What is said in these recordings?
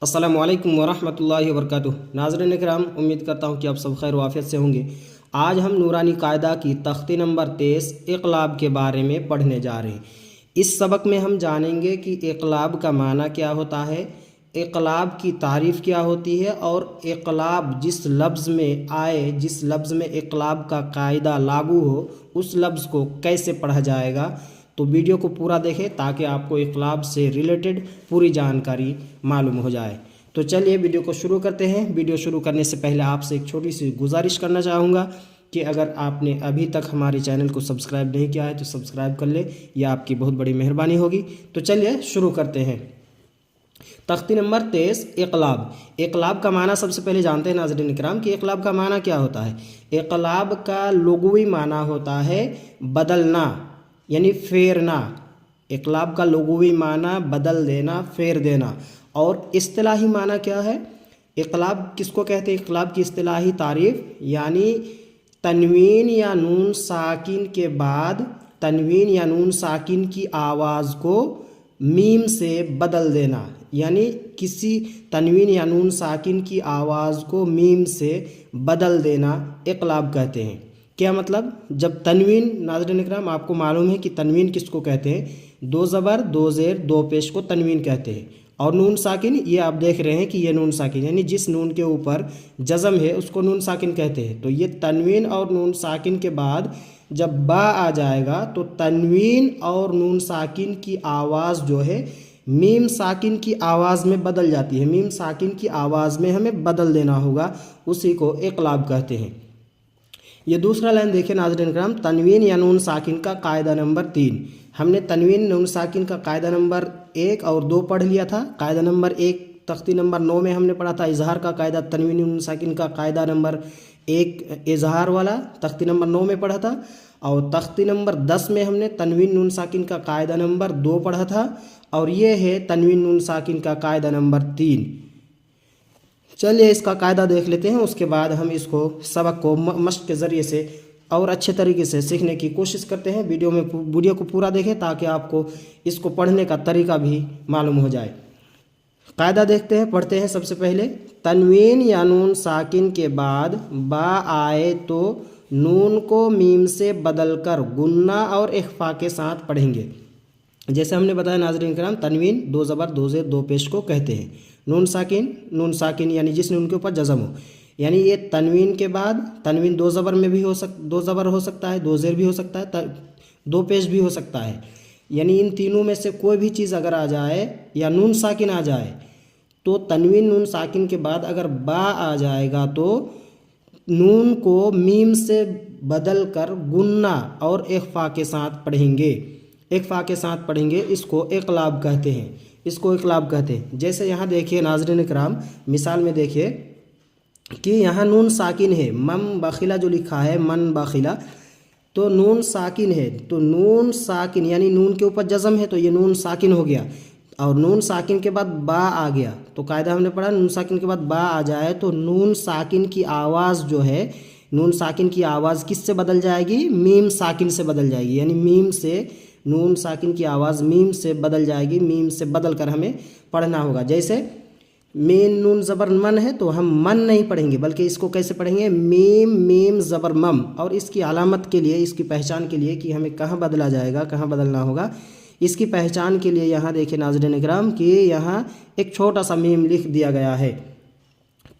अस्सलामु अलैकुम वरहमतुल्लाहि वबरकातुहू। नाज़रीन इकराम, उम्मीद करता हूँ कि आप सब खैर वाफ़ियत से होंगे। आज हम नूरानी कायदा की तख्ती नंबर 23 इक़लाब के बारे में पढ़ने जा रहे हैं। इस सबक में हम जानेंगे कि इक़लाब का माना क्या होता है, इक़लाब की तारीफ़ क्या होती है और इक़लाब जिस लफ्ज़ में आए, जिस लफ्ज़ में इक़लाब का कायदा लागू हो, उस लफ्ज़ को कैसे पढ़ा जाएगा। तो वीडियो को पूरा देखें ताकि आपको इक़लाब से रिलेटेड पूरी जानकारी मालूम हो जाए। तो चलिए वीडियो को शुरू करते हैं। वीडियो शुरू करने से पहले आपसे एक छोटी सी गुजारिश करना चाहूँगा कि अगर आपने अभी तक हमारे चैनल को सब्सक्राइब नहीं किया है तो सब्सक्राइब कर ले, यह आपकी बहुत बड़ी मेहरबानी होगी। तो चलिए शुरू करते हैं। तख्ती नंबर 23 इक़लाब। इक़लाब का माना सबसे पहले जानते हैं नाज़रीन इकराम कि इक़लाब का माना क्या होता है। इक़लाब का लुग़वी माना होता है बदलना, यानी फेरना। इक़लाब का लुग़वी माना बदल देना, फेर देना। और इस्तिलाही माना क्या है, इक़लाब किसको कहते हैं। इक़लाब की इस्तिलाही तारीफ़ यानी तनवीन या नून साकिन के बाद तनवीन या नून साकिन की आवाज़ को मीम से बदल देना, यानी किसी तनवीन या नून साकिन की आवाज़ को मीम से बदल देना इक़लाब कहते हैं। क्या मतलब, जब तनवीन, नाज़रीन इकराम आपको मालूम है कि तनवीन किसको कहते हैं, दो ज़बर दो ज़ेर दो पेश को तनवीन कहते हैं। और नून साकिन, ये आप देख रहे हैं कि ये नून साकिन यानी जिस नून के ऊपर जज़म है उसको नून साकिन कहते हैं। तो ये तनवीन और नून साकिन के बाद जब बा आ जाएगा तो तनवीन और नून साकिन की आवाज़ जो है मीम साकिन की आवाज़ में बदल जाती है। मीम साकिन की आवाज़ में हमें बदल देना होगा, उसी को इक़लाब कहते हैं। ये दूसरा लाइन देखिए नाज़रीन इकराम, तनवीन या नून साकिन का कायदा नंबर 3। हमने तनवीन नून साकिन का कायदा नंबर 1 और 2 पढ़ लिया था। कायदा नंबर 1 तख्ती नंबर 9 में हमने पढ़ा था इजहार का कायदा। तनवीन नून साकिन का कायदा नंबर 1 इजहार वाला तख्ती नंबर 9 में पढ़ा था। और तख्ती नंबर 10 में हमने तनवीन नून साकिन का कायदा नंबर 2 पढ़ा था। और ये है तनवीन नून साकिन का कायदा नंबर 3। चलिए इसका कायदा देख लेते हैं, उसके बाद हम इसको सबक को मश्क के ज़रिए से और अच्छे तरीके से सीखने की कोशिश करते हैं। वीडियो को पूरा देखें ताकि आपको इसको पढ़ने का तरीका भी मालूम हो जाए। कायदा देखते हैं, पढ़ते हैं। सबसे पहले तनवीन या नून साकिन के बाद बा आए तो नून को मीम से बदलकर गुन्ना और इख्फा के साथ पढ़ेंगे। जैसे हमने बताया नाज़रीन किराम, तनवीन दो ज़बर दो ज़ेर दो पेश को कहते हैं। नून साकिन यानी जिस नून के ऊपर जज़म हो, यानी ये तनवीन के बाद तनवीन दो ज़बर में भी दो ज़बर हो सकता है, दो ज़ेर भी हो सकता है, दो पेश भी हो सकता है। यानी इन तीनों में से कोई भी चीज़ अगर आ जाए या नून साकिन आ जाए तो तनवीन नून साकिन के बाद अगर बा आ जाएगा तो नून को मीम से बदल कर गुन्ना और इख्फा के साथ पढ़ेंगे। इख्फा के साथ पढ़ेंगे, इसको इक़लाब कहते हैं। इसको इक़लाब कहते हैं। जैसे यहाँ देखिए नाज़रीन इकराम, मिसाल में देखिए कि यहाँ नून साकिन है, मम बखिला जो लिखा है मन बखिला, तो नून साकिन है। तो नून साकिन यानी नून के ऊपर जज़म है तो ये नून साकिन हो गया। और नून साकिन के बाद बा आ गया तो कायदा हमने पढ़ा, नून साकिन के बाद बा आ जाए तो नून साकिन की आवाज़ जो है, नून साकिन की आवाज़ किससे बदल जाएगी, मीम साकिन से बदल जाएगी। यानी मीम से नून साकिन की आवाज़ मीम से बदल जाएगी, मीम से बदल कर हमें पढ़ना होगा। जैसे मीम नून ज़बर मन है तो हम मन नहीं पढ़ेंगे, बल्कि इसको कैसे पढ़ेंगे, मीम मीम ज़बर मम। और इसकी अलामत के लिए, इसकी पहचान के लिए कि हमें कहाँ बदला जाएगा, कहाँ बदलना होगा, इसकी पहचान के लिए यहाँ देखिए नाज़रीन इकराम कि यहाँ एक छोटा सा मीम लिख दिया गया है।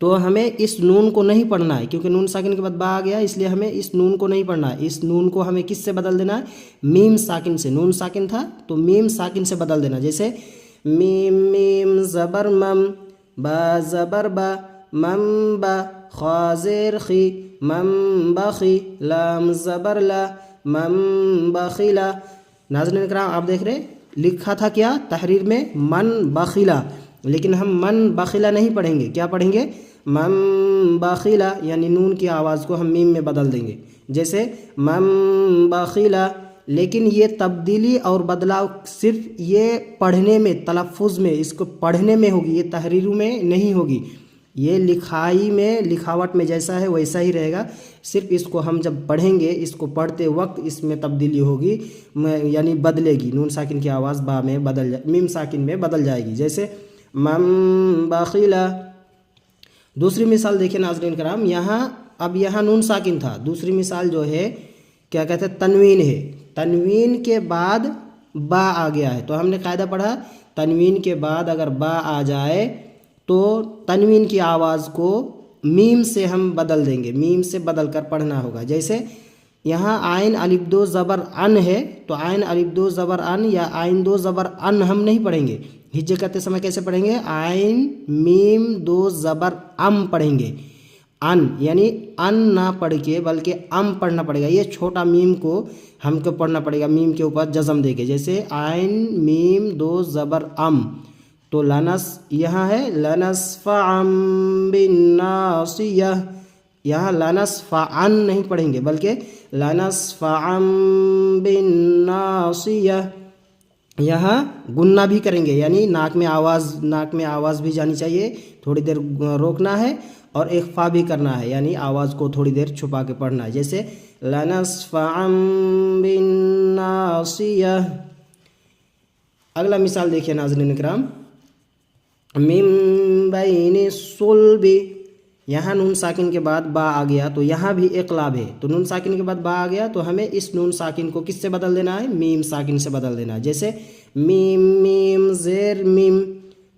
तो हमें इस नून को नहीं पढ़ना है क्योंकि नून साकिन के बाद बा आ गया, इसलिए हमें इस नून को नहीं पढ़ना है। इस नून को हमें किससे बदल देना है, मीम साकिन से। नून साकिन था तो मीम साकिन से बदल देना। जैसे मीम मीम ज़बर मम, बा ज़बर बा, मम बा, खा ज़ेर खी, मम बखी, लाम ज़बर ला, मम बखिला। नाज़रीन इकराम आप देख रहे लिखा था क्या तहरीर में, मन बखिला, लेकिन हम मन बखिला नहीं पढ़ेंगे। क्या पढ़ेंगे, मम बखिला, यानी नून की आवाज़ को हम मीम में बदल देंगे। जैसे मम बखिला, लेकिन ये तब्दीली और बदलाव सिर्फ ये पढ़ने में, तलफ़ुज़ में, इसको पढ़ने में होगी, ये तहरीरों में नहीं होगी। ये लिखाई में, लिखावट में जैसा है वैसा ही रहेगा। सिर्फ इसको हम जब पढ़ेंगे, इसको पढ़ते वक्त इसमें तब्दीली होगी, यानी बदलेगी। नून साकिन की आवाज़ बा में मीम साकिन में बदल जाएगी। जैसे मन बखिला। दूसरी मिसाल देखिए नाज़रीन कराम, यहाँ नून साकिन था। दूसरी मिसाल जो है क्या कहते हैं, तनवीन है। तनवीन के बाद बा आ गया है, तो हमने कायदा पढ़ा, तनवीन के बाद अगर बा आ जाए तो तनवीन की आवाज़ को मीम से हम बदल देंगे, मीम से बदल कर पढ़ना होगा। जैसे यहाँ आइन अलिफ दो ज़बर अन है, तो आइन अलिफ दो ज़बर अन या आइन दो ज़बर अन हम नहीं पढ़ेंगे। हिज्जे करते समय कैसे पढ़ेंगे, आइन मीम दो ज़बर अम पढ़ेंगे। अन यानी अन ना पढ़ के बल्कि अम पढ़ना पड़ेगा। ये छोटा मीम को हमको पढ़ना पड़ेगा, मीम के ऊपर जज़म देके। जैसे आइन मीम दो ज़बर अम, तो लनस यहाँ है लनस्फ़अम बिन्नासियह, यहाँ लनस्फ़अन नहीं पढ़ेंगे बल्कि लनस्फ़अम बिन्नासियह। यहाँ गुन्ना भी करेंगे, यानी नाक में आवाज़ भी जानी चाहिए, थोड़ी देर रोकना है, और इख्फा भी करना है, यानी आवाज़ को थोड़ी देर छुपा के पढ़ना है। जैसे लनस्फ़अम बिन्नासियह। अगला मिसाल देखिए नाज़रीन इकराम, मिन बैनि सुल्बी। यहाँ नून साकिन के बाद बा आ गया, तो यहाँ भी इक़लाब है। तो नून साकिन के बाद बा आ गया तो हमें इस नून साकिन को किससे बदल देना है, मीम साकिन से बदल देना है। जैसे मीम मीम ज़ेर मीम,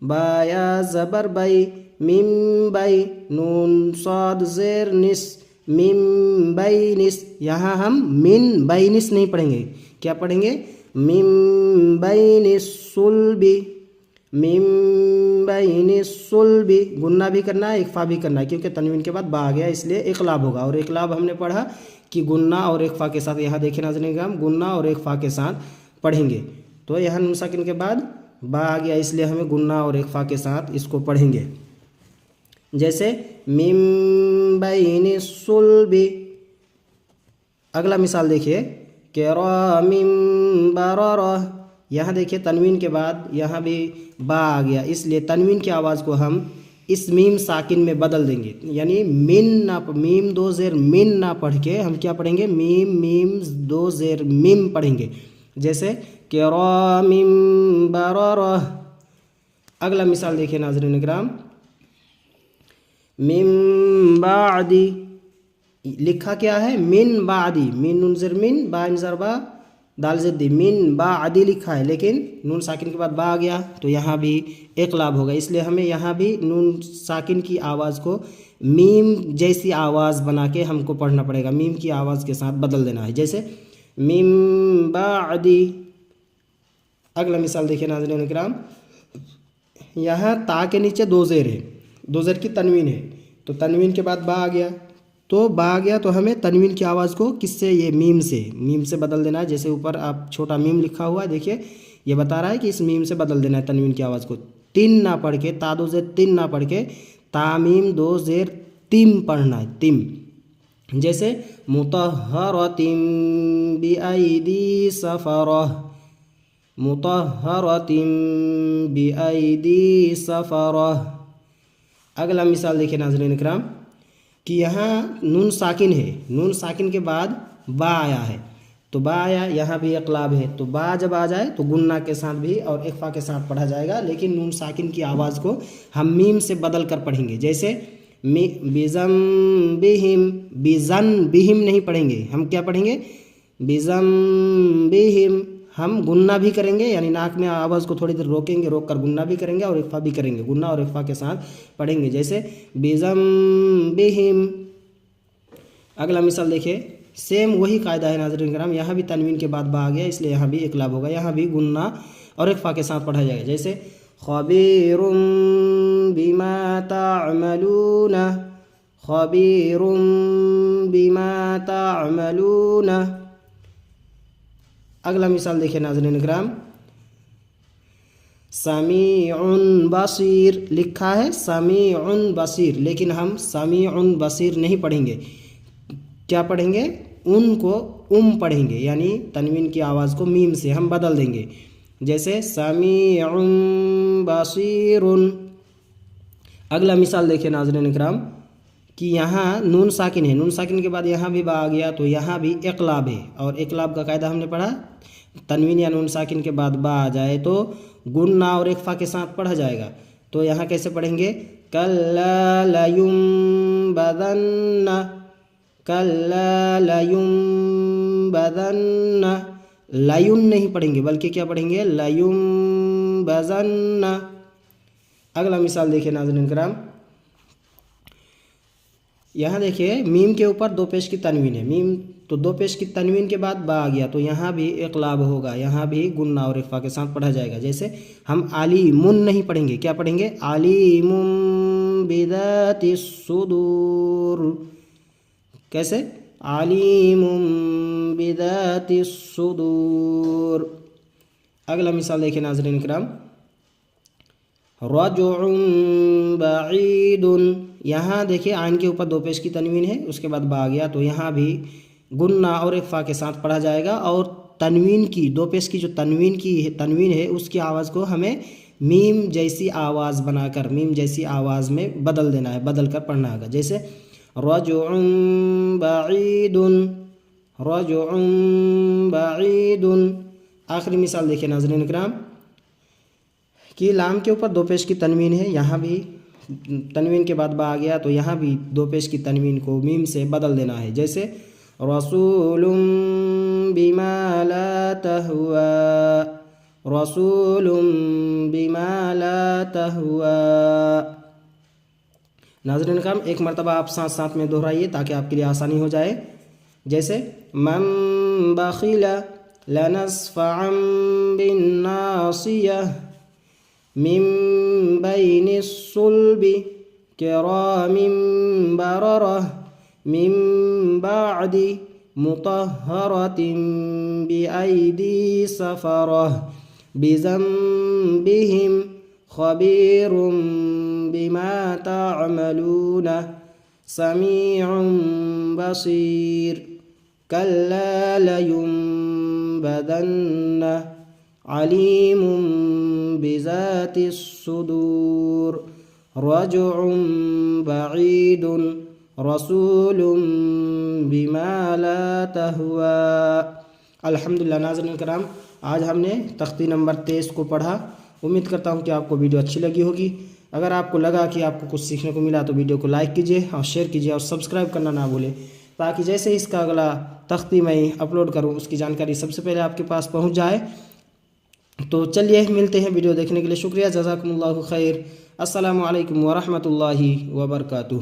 बाया ज़बर बाई, मीम बाई, नून साद ज़ेर निस, मीम बाई निस। यहाँ हम मिन बाई निस नहीं पढ़ेंगे, क्या पढ़ेंगे, मीम बाई निस सुल्बी, मीम बैनि सुल्बी। गुन्ना भी करना है, इख्फा भी करना है, क्योंकि तनवीन के बाद बा आ गया इसलिए इक़लाब होगा। और इक़लाब हमने पढ़ा कि गुन्ना और इख्फा के साथ, यहाँ देखिए नाज़रीन किराम, गुन्ना और इख्फा के साथ पढ़ेंगे। तो यहाँ नून साकिन के बाद बा आ गया इसलिए हमें गुन्ना और इख्फा के साथ इसको पढ़ेंगे। जैसे मिम बैनि सुल्बी। अगला मिसाल देखिए, किरामिम बररह। यहाँ देखिए तनवीन के बाद यहाँ भी बा आ गया, इसलिए तनवीन की आवाज़ को हम इस मीम साकिन में बदल देंगे। यानी मीम दो ज़ेर मिन ना पढ़ के हम क्या पढ़ेंगे, मीम मीम दो ज़ेर मिम पढ़ेंगे। जैसे किरामिम बररह। अगला मिसाल देखिए नाज़रीन इकराम, मिन बादी। लिखा क्या है, मिन बादी, मिन नून ज़ेर मिन, बा इन ज़र बा, दाल ज़द्दी, मिन बादी लिखा है, लेकिन नून साकिन के बाद बा आ गया तो यहाँ भी इक़लाब होगा। इसलिए हमें यहाँ भी नून साकिन की आवाज़ को मीम जैसी आवाज़ बना के हमको पढ़ना पड़ेगा, मीम की आवाज़ के साथ बदल देना है। जैसे मिन बादी। अगला मिसाल देखिए नाज़रीन इकराम, यहाँ ता के नीचे दो ज़ेर है, दो ज़ेर की तनवीन है, तो तनवीन के बाद बा आ गया, तो हमें तनवीन की आवाज़ को किससे, ये मीम से बदल देना है। जैसे ऊपर आप छोटा मीम लिखा हुआ है, देखिए ये बता रहा है कि इस मीम से बदल देना है तनवीन की आवाज़ को। तिन ना पढ़ के, ता दो ज़ेर तिन ना पढ़ के तामीम दो ज़ेर तिम पढ़ना है, तिम। जैसे मुतहहरतिम बिअयदी सफरह, मुतहहरतिम बिअयदी सफरह। अगला मिसाल देखिए नाज़रीन इकराम कि यहाँ नून साकिन है, नून साकिन के बाद बा आया है, तो बा आया, यहाँ भी इक़लाब है, तो बा जब आ जाए तो गुन्ना के साथ भी और इख्फा के साथ पढ़ा जाएगा, लेकिन नून साकिन की आवाज़ को हम मीम से बदल कर पढ़ेंगे। जैसे बिज़म बिहिम, बिज़न बिहिम नहीं पढ़ेंगे, हम क्या पढ़ेंगे, बिज़म बिहिम। हम गुन्ना भी करेंगे, यानी नाक में आवाज़ को थोड़ी देर रोकेंगे, रोक कर गुन्ना भी करेंगे और इख्फा भी करेंगे, गुन्ना और इख्फा के साथ पढ़ेंगे। जैसे बिज़म बिहिम। अगला मिसाल देखिए, सेम वही कायदा है नाज़रीन किराम, यहाँ भी तनवीन के बाद बा आ गया इसलिए यहाँ भी इक़लाब होगा, यहाँ भी गुन्ना और इख्फा के साथ पढ़ा जाएगा। जैसे खबीरुम बिमा ताअमलून, खबीरुम बिमा ताअमलून। अगला मिसाल देखिए नाज़रीन किराम, समीउन बसीर लिखा है, समीउन बसीर, लेकिन हम समीउन बसीर नहीं पढ़ेंगे, क्या पढ़ेंगे, उनको पढ़ेंगे, यानी तनवीन की आवाज़ को मीम से हम बदल देंगे। जैसे समीउन बसीरुन। अगला मिसाल देखिए नाज़रीन इकराम कि यहाँ नून साकिन है, नून साकिन के बाद यहाँ भी बा आ गया तो यहाँ भी इक़लाब है, और इक़लाब का कायदा हमने पढ़ा, तनवीन या नून साकिन के बाद बा आ जाए तो गुन्ना और इख्फा के साथ पढ़ा जाएगा। تو یہاں کیسے پڑھیں گے؟ کلا لیمبذن، کلا لیمبذن، لیون نہیں پڑھیں گے بلکہ کیا پڑھیں گے؟ لیمبذن۔ اگلا مثال دیکھیں ناظرین کرام، یہاں دیکھیے میم کے اوپر دو پیش کی تنوین ہے، میم تو دو پیش کی تنوین کے بعد با آ گیا تو یہاں بھی اقلاب ہوگا، یہاں بھی گنہ اور اخفا کے ساتھ پڑھا جائے گا۔ جیسے ہم علیمٌ نہیں پڑھیں گے، کیا پڑھیں گے؟ علیم بذات الصدور۔ کیسے؟ علیم بذات الصدور۔ اگلا مثال دیکھیں ناظرین کرام، رجع بعید، یہاں دیکھیے عین کے اوپر دو پیش کی تنوین ہے، اس کے بعد با آ گیا تو یہاں بھی گنہ اور اخفا کے ساتھ پڑھا جائے گا، اور تنوین کی دو پیش کی جو تنوین ہے اس کی آواز کو ہمیں میم جیسی آواز بنا کر، میم جیسی آواز میں بدل دینا ہے، بدل کر پڑھنا ہوگا۔ جیسے رجع بعید، رجع بعید۔ آخری مثال دیکھیں ناظرین اکرام کہ لام کے اوپر دو پیش کی تنوین ہے، یہاں بھی تنوین کے بعد با آ گیا تو یہاں بھی دو پیش کی تنوین کو میم سے بدل دینا ہے۔ جیسے رسول بما لا تہوی، رسول بما لا تہوی۔ ناظرین کرام ایک مرتبہ آپ ساتھ ساتھ میں دہرائیے تاکہ آپ کے لیے آسانی ہو جائے۔ جیسے من بخل لنصفعا بالناصیہ، من بین الصلب کرام بررہ، من بعد مطہرۃ بأیدی سفرہ، بذنبہم خبیر بما تعملون، سمیع بصیر۔ کلا لیمبذن، علیم بذات الصدور، رجع بعید، رسول بما لا تہوی۔ الحمدللہ ناظرین کرام، آج ہم نے تختی نمبر 23 کو پڑھا۔ امید کرتا ہوں کہ آپ کو ویڈیو اچھی لگی ہوگی۔ اگر آپ کو لگا کہ آپ کو کچھ سیکھنے کو ملا تو ویڈیو کو لائک کیجیے اور شیئر کیجیے اور سبسکرائب کرنا نہ بھولیں، تاکہ جیسے اس کا اگلا تختی میں اپلوڈ کروں اس کی جانکاری سب سے پہلے آپ کے پاس پہنچ جائے۔ تو چلیے ملتے ہیں، ویڈیو دیکھنے کے لیے شکریہ، جزاکم اللہ خیر، السلام علیکم ورحمۃ اللہ وبرکاتہ۔